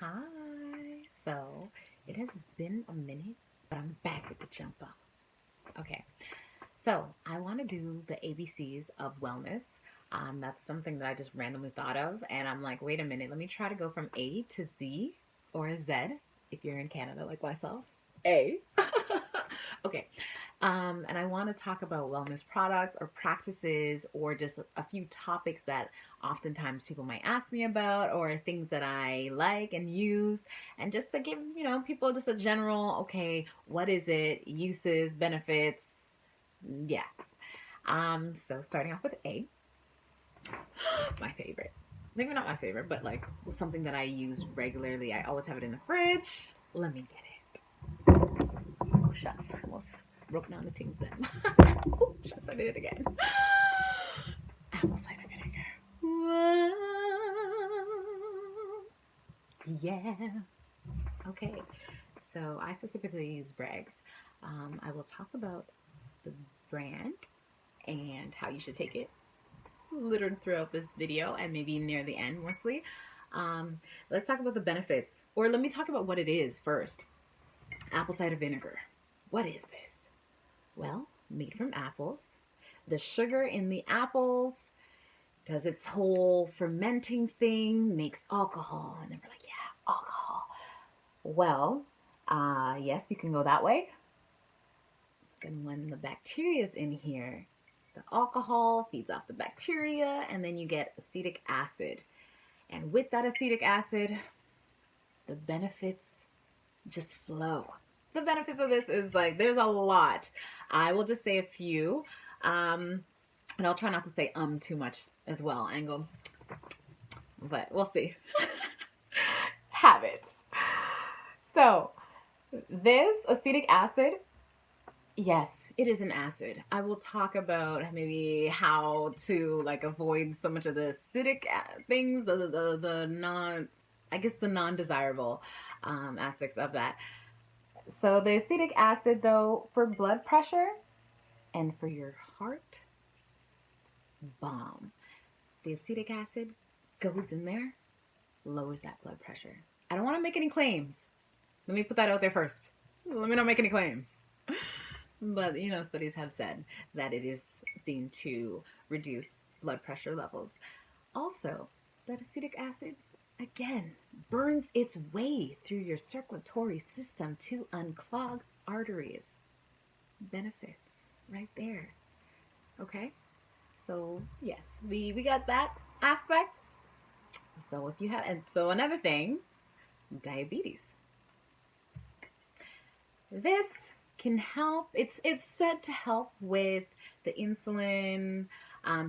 Hi. So it has been a minute, but I'm back with the jump up. Okay. So I want to do the ABCs of wellness. That's something that I just randomly thought of. And I'm like, wait a minute, let me try to go from A to Z or a Z if you're in Canada like myself. A. Okay. And I want to talk about wellness products or practices or just a few topics that oftentimes people might ask me about or things that I like and use. And just to give, people just a general, okay, what is it? Uses, benefits. Yeah. So starting off with A, my favorite. Maybe not my favorite, but like something that I use regularly. I always have it in the fridge. Let me get it. Oh, shucks. I almost broke down the things then. Oh, shucks, I did it again. Apple cider vinegar. Whoa. Yeah. Okay. So I specifically use Bragg's. I will talk about the brand and how you should take it littered throughout this video and maybe near the end mostly. Let's talk about the benefits, or let me talk about what it is first. Apple cider vinegar. What is this? Well, made from apples. The sugar in the apples does its whole fermenting thing, makes alcohol. And then we're like, yeah, alcohol. Well, yes, you can go that way. And when the bacteria is in here, the alcohol feeds off the bacteria, and then you get acetic acid. And with that acetic acid, the benefits just flow. The benefits of this is like, there's a lot. I will just say a few. And I'll try not to say too much as well and go, but we'll see. Habits. So, this acetic acid, yes, it is an acid. I will talk about maybe how to like avoid so much of the acidic things, the non, I guess the non-desirable aspects of that. So the acetic acid, though, for blood pressure and for your heart, bomb. The acetic acid goes in there, lowers that blood pressure. I don't want to make any claims. Let me put that out there first. Let me not make any claims. But, studies have said that it is seen to reduce blood pressure levels. Also, that acetic acid, again, burns its way through your circulatory system to unclog arteries. Benefits right there. Okay? So, yes, we got that aspect. So, if you have, and so another thing, diabetes. This can help. It's said to help with the insulin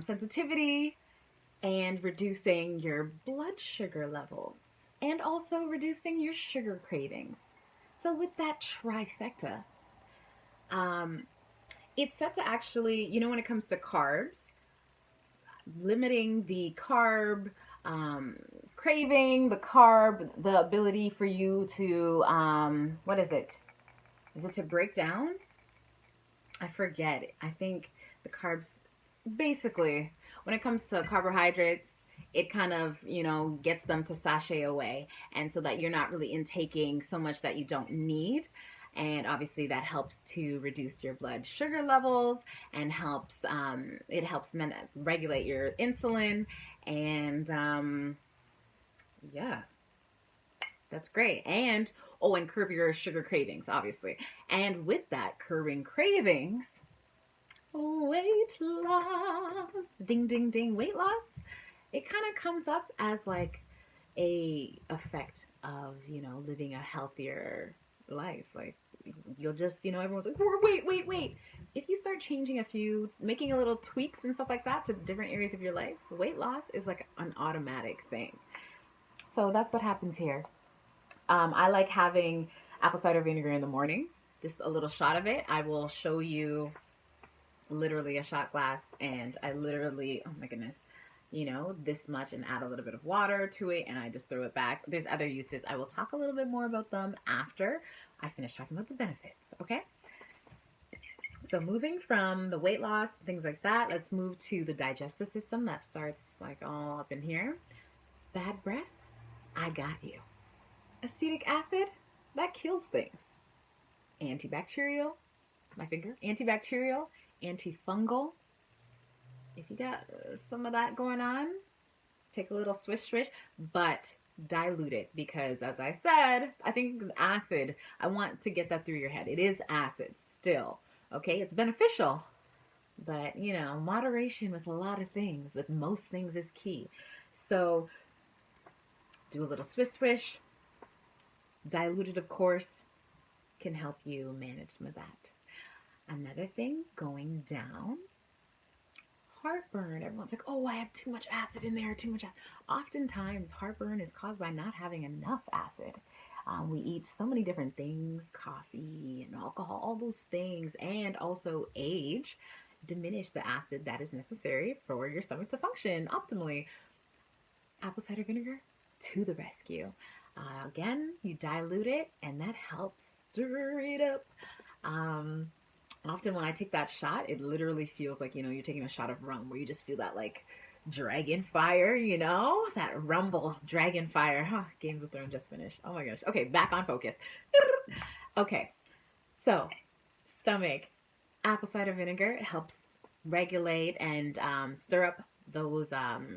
sensitivity and reducing your blood sugar levels and also reducing your sugar cravings. So with that trifecta, um, it's said to actually, when it comes to carbs, limiting the carb craving, the carb, the ability for you to, what is it? Is it to break down? I forget. I think the carbs, basically, when it comes to carbohydrates, it kind of, gets them to sashay away. And so that you're not really intaking so much that you don't need. And obviously that helps to reduce your blood sugar levels and it helps regulate your insulin. And yeah, that's great. And, oh, and curb your sugar cravings, obviously. And with that, curbing cravings, weight loss, ding, ding, ding, weight loss, it kind of comes up as like a effect of, living a healthier life. Like you'll just, everyone's like, wait. If you start changing making a little tweaks and stuff like that to different areas of your life, weight loss is like an automatic thing. So that's what happens here. I like having apple cider vinegar in the morning, just a little shot of it. I will show you literally a shot glass, and I literally, oh my goodness, this much, and add a little bit of water to it, and I just throw it back. There's other uses. I will talk a little bit more about them after I finish talking about the benefits, okay? So moving from the weight loss, things like that, let's move to the digestive system. That starts like all up in here. Bad breath, I got you. Acetic acid, that kills things. Antibacterial, my finger, antibacterial, antifungal. If you got some of that going on, take a little swish swish, but dilute it, because as I said, I think acid, I want to get that through your head. It is acid still. Okay, it's beneficial, but you know, moderation with a lot of things, with most things, is key. So do a little swish swish. Diluted, of course, can help you manage some of that. Another thing going down, heartburn. Everyone's like, oh, I have too much acid in there, too much acid. Oftentimes, heartburn is caused by not having enough acid. We eat so many different things, coffee and alcohol, all those things, and also age diminish the acid that is necessary for your stomach to function optimally. Apple cider vinegar to the rescue. Again, you dilute it, and that helps stir it up. Often when I take that shot, it literally feels like, you know, you're taking a shot of rum, where you just feel that like dragon fire, you know, that rumble, dragon fire. Huh, Games of Thrones just finished. Oh my gosh. Okay, back on focus. Okay, so stomach, apple cider vinegar helps regulate and stir up those that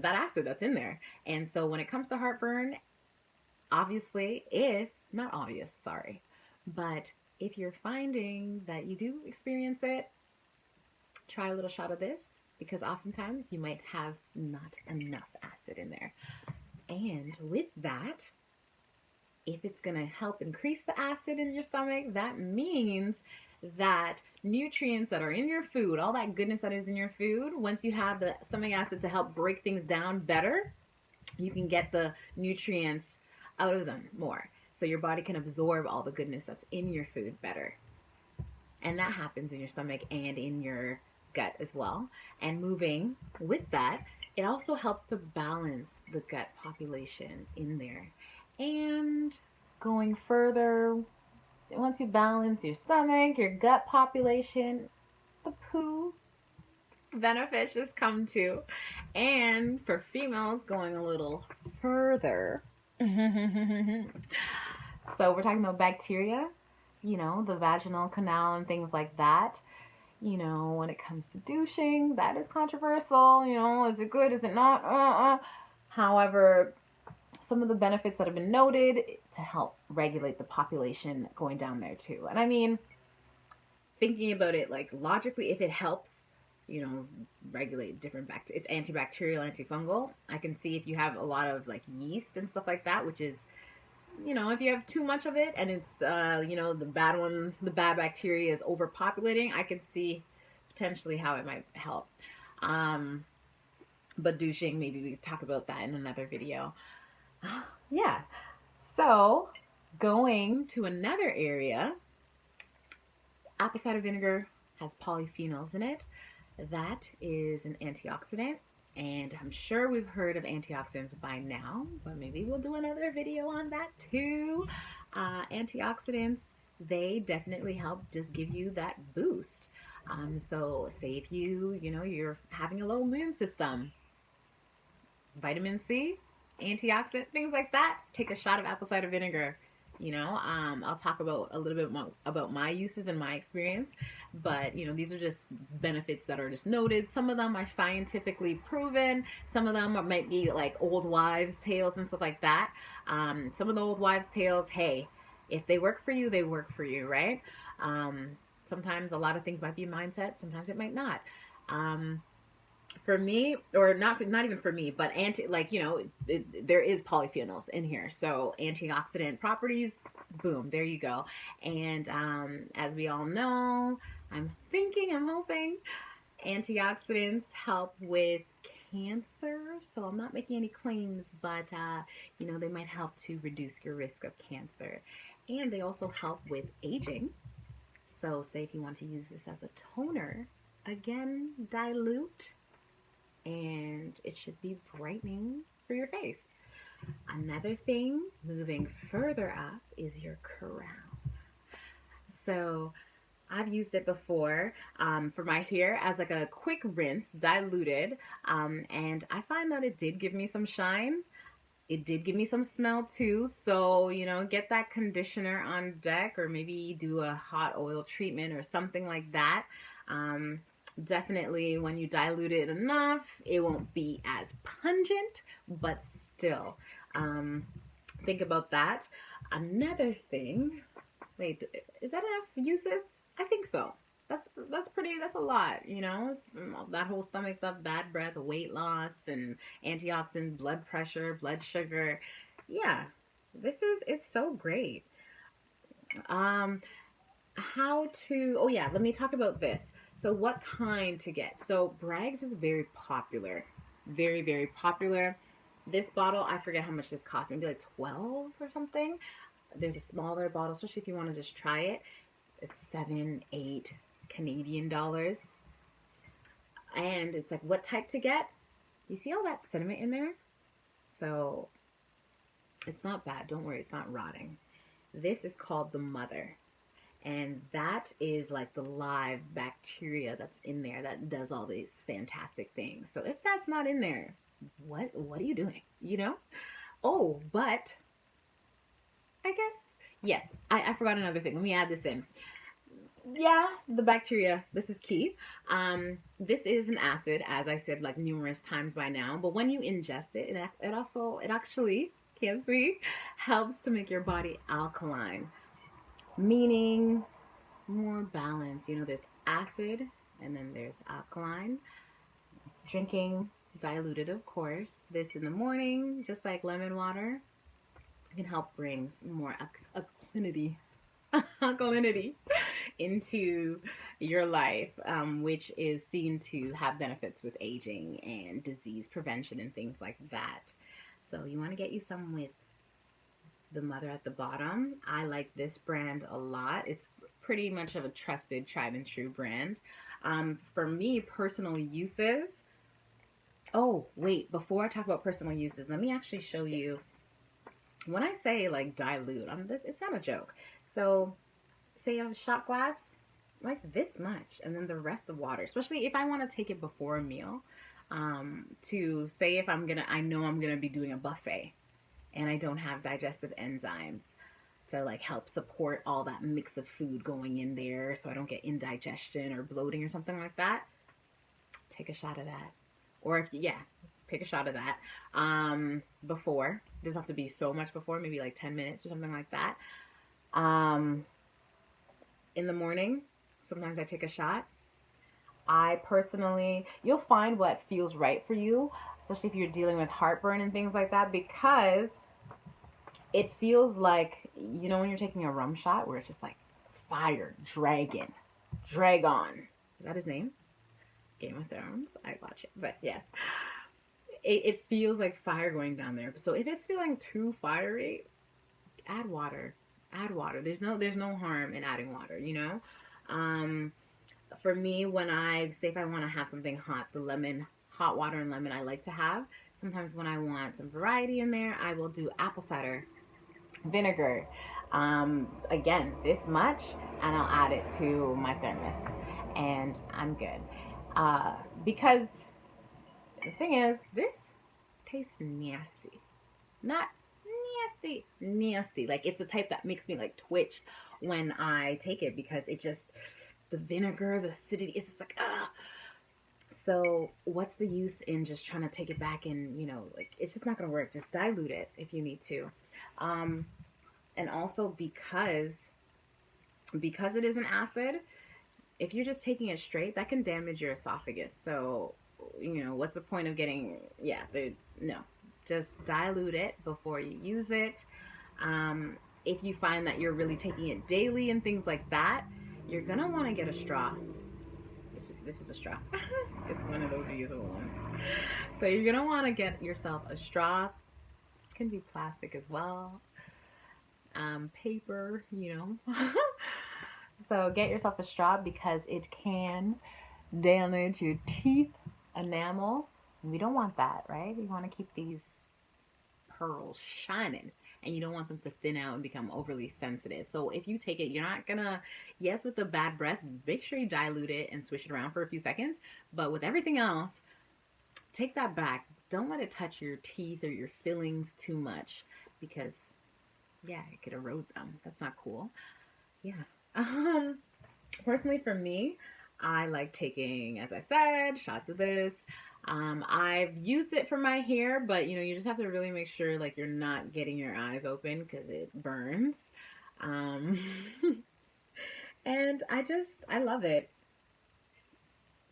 acid that's in there. And so when it comes to heartburn, obviously, if not obvious, sorry, but if you're finding that you do experience it, try a little shot of this, because oftentimes you might have not enough acid in there. And with that, if it's going to help increase the acid in your stomach, that means that nutrients that are in your food, all that goodness that is in your food, once you have the stomach acid to help break things down better, you can get the nutrients out of them more. So your body can absorb all the goodness that's in your food better. And that happens in your stomach and in your gut as well. And moving with that, it also helps to balance the gut population in there. And going further, once you balance your stomach, your gut population, the poo benefits just come too. And for females, going a little further. So we're talking about bacteria, you know, the vaginal canal and things like that. You know, when it comes to douching, that is controversial. You know, is it good? Is it not? However, some of the benefits that have been noted to help regulate the population going down there too. And I mean, thinking about it like logically, if it helps, you know, regulate different bacteria, it's antibacterial, antifungal. I can see if you have a lot of like yeast and stuff like that, which is, you know, if you have too much of it and it's, you know, the bad bacteria is overpopulating, I could see potentially how it might help. But douching, maybe we could talk about that in another video. Yeah. So going to another area, apple cider vinegar has polyphenols in it. That is an antioxidant. And I'm sure we've heard of antioxidants by now, but maybe we'll do another video on that too. Antioxidants, they definitely help just give you that boost. So say if you're having a low immune system, vitamin C, antioxidant, things like that, take a shot of apple cider vinegar. You know, I'll talk about a little bit more about my uses and my experience, but you know, these are just benefits that are just noted. Some of them are scientifically proven. Some of them might be like old wives' tales and stuff like that. Some of the old wives' tales, hey, if they work for you, they work for you, right? Sometimes a lot of things might be mindset. Sometimes it might not. For me, or not even for me, but there is polyphenols in here, so antioxidant properties, boom, there you go. And as we all know, I'm hoping antioxidants help with cancer. So I'm not making any claims, but they might help to reduce your risk of cancer. And they also help with aging. So say if you want to use this as a toner, again, dilute, and it should be brightening for your face. Another thing, moving further up, is your crown. So I've used it before for my hair as like a quick rinse, diluted, and I find that it did give me some shine. It did give me some smell too. So, get that conditioner on deck, or maybe do a hot oil treatment or something like that. Um, Definitely, when you dilute it enough, it won't be as pungent, but still, um, think about that. Another thing, wait, is that enough uses? I think so. That's a lot, that whole stomach stuff, bad breath, weight loss, and antioxidant, blood pressure, blood sugar. Yeah, it's so great. Um, how to, oh yeah, let me talk about this. So what kind to get? So Bragg's is very popular, very, very popular. This bottle, I forget how much this cost, maybe like 12 or something. There's a smaller bottle, especially if you want to just try it. It's 7, 8 Canadian dollars. And it's like, what type to get? You see all that sediment in there? So it's not bad. Don't worry, it's not rotting. This is called the mother. And that is like the live bacteria that's in there that does all these fantastic things. So if that's not in there, what are you doing? Oh, but I guess, yes, I forgot another thing. Let me add this in. Yeah, the bacteria, this is key. This is an acid, as I said like numerous times by now, but when you ingest it, it actually, can't see, helps to make your body alkaline, meaning more balance. There's acid and then there's alkaline. Drinking diluted, of course, this in the morning, just like lemon water, can help bring more alkalinity alkalinity into your life, which is seen to have benefits with aging and disease prevention and things like that. So you want to get you some with the mother at the bottom. I like this brand a lot. It's pretty much of a trusted, tried and true brand. For me, personal uses. Oh, wait, before I talk about personal uses, let me actually show you. When I say like dilute, it's not a joke. So say you have a shot glass, like this much, and then the rest of water, especially if I want to take it before a meal. To say if I know I'm gonna be doing a buffet and I don't have digestive enzymes to like help support all that mix of food going in there so I don't get indigestion or bloating or something like that, take a shot of that. Or if, yeah, take a shot of that before. It doesn't have to be so much before, maybe like 10 minutes or something like that. In the morning, sometimes I take a shot. I personally, you'll find what feels right for you, especially if you're dealing with heartburn and things like that, because it feels like, when you're taking a rum shot where it's just like fire, dragon, Dragon. Is that his name? Game of Thrones. I watch it, but yes. It feels like fire going down there. So if it's feeling too fiery, add water. Add water. There's no harm in adding water. For me, when I say if I want to have something hot, hot water and lemon I like to have. Sometimes when I want some variety in there, I will do apple cider vinegar. Again, this much, and I'll add it to my thermos, and I'm good. Because the thing is, this tastes nasty. Not nasty, nasty. Like it's the type that makes me like twitch when I take it because the vinegar, the acidity, it's just like, ah. So what's the use in just trying to take it back and, like it's just not going to work. Just dilute it if you need to. And also because it is an acid, if you're just taking it straight, that can damage your esophagus. So, what's the point of no, just dilute it before you use it. If you find that you're really taking it daily and things like that, you're gonna want to get a straw. This is a straw. It's one of those reusable ones. So you're gonna want to get yourself a straw. It can be plastic as well. Paper, So get yourself a straw because it can damage your teeth enamel. We don't want that, right? We want to keep these pearls shining, and you don't want them to thin out and become overly sensitive. So if you take it, you're not gonna, yes, with the bad breath, make sure you dilute it and swish it around for a few seconds. But with everything else, take that back. don't let it touch your teeth or your fillings too much because, yeah, it could erode them. That's not cool. Yeah. Um, Personally, for me, I like taking, as I said, shots of this. I've used it for my hair, but you just have to really make sure like you're not getting your eyes open because it burns. Um, and I love it.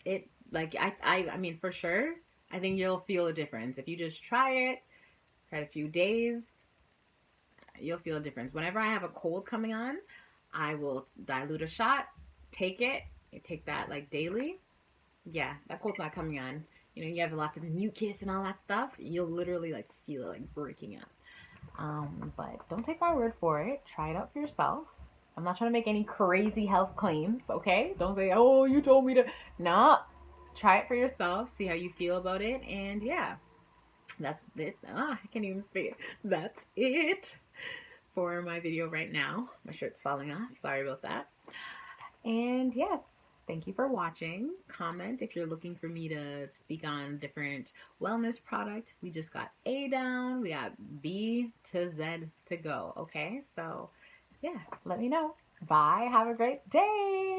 It like I mean for sure, I think you'll feel a difference if you just try it a few days. You'll feel a difference. Whenever I have a cold coming on, I will dilute a shot, take it, I take that like daily. Yeah, that cold's not coming on. You have lots of mucus and all that stuff. You'll literally like feel it like breaking up. But don't take my word for it. Try it out for yourself. I'm not trying to make any crazy health claims, okay? Don't say, oh, you told me to. No, try it for yourself. See how you feel about it. And yeah, that's it. I can't even speak. That's it for my video right now. My shirt's falling off. Sorry about that. And yes, thank you for watching. Comment if you're looking for me to speak on different wellness product. We just got A down. We got B to Z to go. Okay, so yeah, let me know. Bye. Have a great day.